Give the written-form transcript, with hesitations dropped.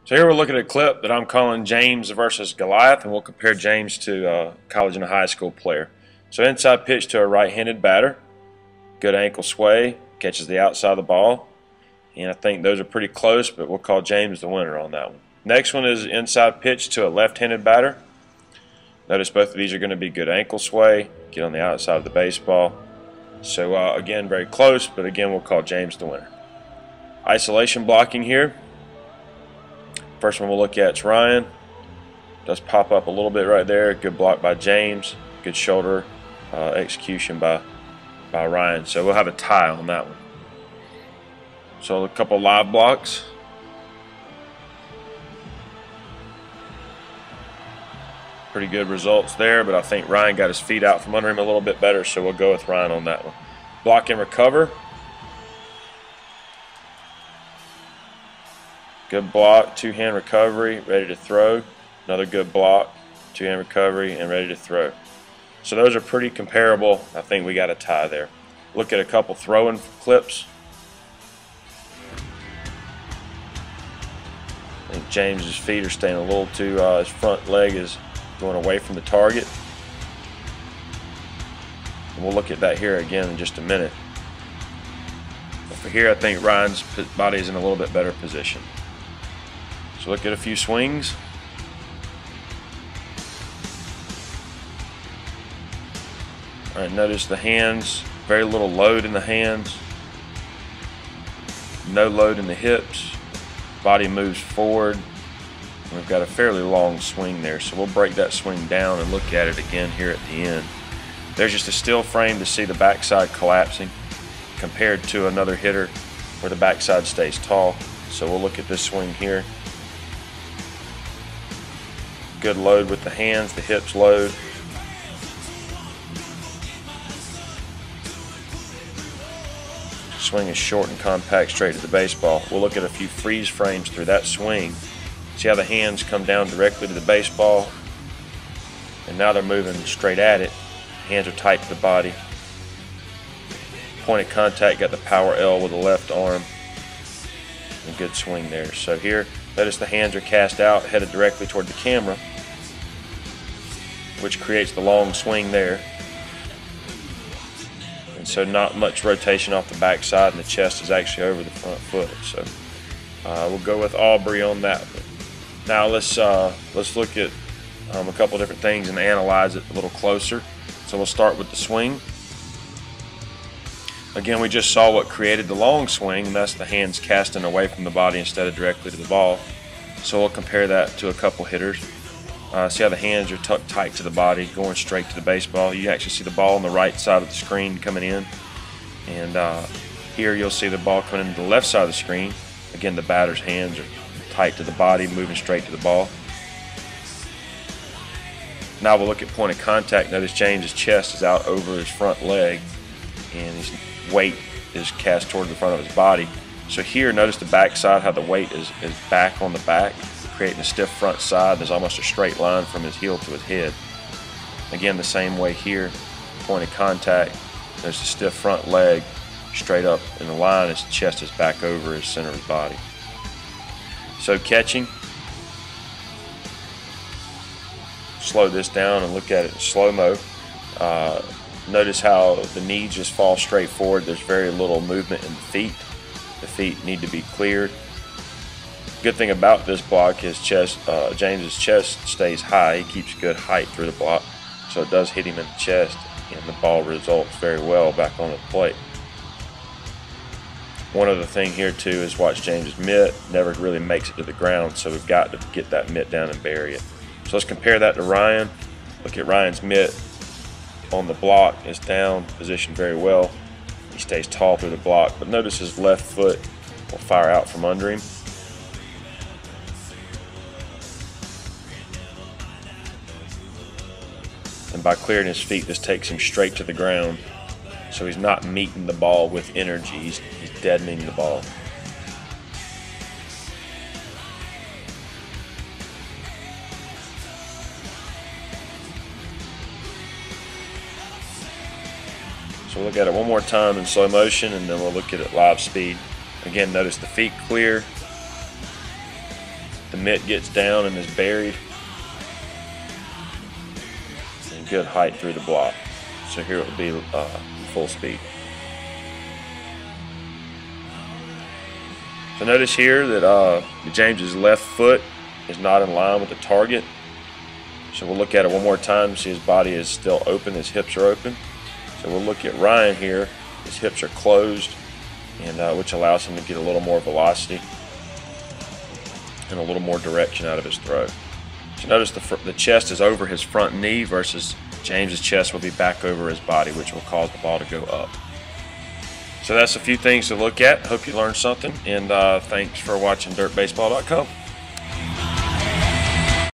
So here we're looking at a clip that I'm calling James versus Goliath, and we'll compare James to a college and a high school player. So inside pitch to a right-handed batter, good ankle sway, catches the outside of the ball, and I think those are pretty close, but we'll call James the winner on that one. Next one is inside pitch to a left-handed batter. Notice both of these are going to be good ankle sway, get on the outside of the baseball. So again, very close, but again, we'll call James the winner. Isolation blocking here. First one we'll look at is Ryan. Does pop up a little bit right there. Good block by James. Good shoulder execution by Ryan. So we'll have a tie on that one. So a couple live blocks. Pretty good results there, but I think Ryan got his feet out from under him a little bit better, so we'll go with Ryan on that one. Block and recover. Good block, two-hand recovery, ready to throw. Another good block, two-hand recovery, and ready to throw. So those are pretty comparable. I think we got a tie there. Look at a couple throwing clips. I think James's feet are staying a little too, his front leg is going away from the target. And we'll look at that here again in just a minute. But for here, I think Ryan's body is in a little bit better position. So look at a few swings. All right, notice the hands, very little load in the hands, no load in the hips, body moves forward. We've got a fairly long swing there, so we'll break that swing down and look at it again here at the end. There's just a still frame to see the backside collapsing compared to another hitter where the backside stays tall. So we'll look at this swing here. Good load with the hands, the hips load. Swing is short and compact straight to the baseball. We'll look at a few freeze frames through that swing. See how the hands come down directly to the baseball, and now they're moving straight at it. Hands are tight to the body. Point of contact, got the power L with the left arm. A good swing there. So here, notice the hands are cast out, headed directly toward the camera, which creates the long swing there. And so not much rotation off the backside, and the chest is actually over the front foot. So we'll go with Aubrey on that one. Now let's look at a couple different things and analyze it a little closer. So we'll start with the swing. Again, we just saw what created the long swing, and that's the hands casting away from the body instead of directly to the ball. So we'll compare that to a couple hitters. See how the hands are tucked tight to the body, going straight to the baseball. You actually see the ball on the right side of the screen coming in. And here you'll see the ball coming into the left side of the screen. Again, the batter's hands are tight to the body, moving straight to the ball. Now we'll look at point of contact. Notice James's chest is out over his front leg, and his weight is cast toward the front of his body. So here, notice the back side, how the weight is back on the back, creating a stiff front side. There's almost a straight line from his heel to his head. Again, the same way here, point of contact. There's a stiff front leg, straight up in the line. His chest is back over his center of his body. So catching, slow this down and look at it in slow-mo. Notice how the knees just fall straight forward. There's very little movement in the feet. The feet need to be cleared. Good thing about this block is James's chest stays high. He keeps good height through the block, so it does hit him in the chest, and the ball results very well back on the plate. One other thing here too is watch James's mitt. Never really makes it to the ground, so we've got to get that mitt down and bury it. So let's compare that to Ryan. Look at Ryan's mitt on the block. It's down, positioned very well. He stays tall through the block, but notice his left foot will fire out from under him. And by clearing his feet, this takes him straight to the ground. So he's not meeting the ball with energy, he's deadening the ball. So we'll look at it one more time in slow motion, and then we'll look at it live speed. Again, notice the feet clear, The mitt gets down and is buried. And good height through the block. So here it would be full speed. So notice here that James's left foot is not in line with the target. So we'll look at it one more time to see his body is still open, his hips are open. So we'll look at Ryan here. His hips are closed, and which allows him to get a little more velocity and a little more direction out of his throw. So notice the chest is over his front knee versus James's chest will be back over his body, which will cause the ball to go up. So that's a few things to look at. Hope you learned something, and thanks for watching dirtbaseball.com.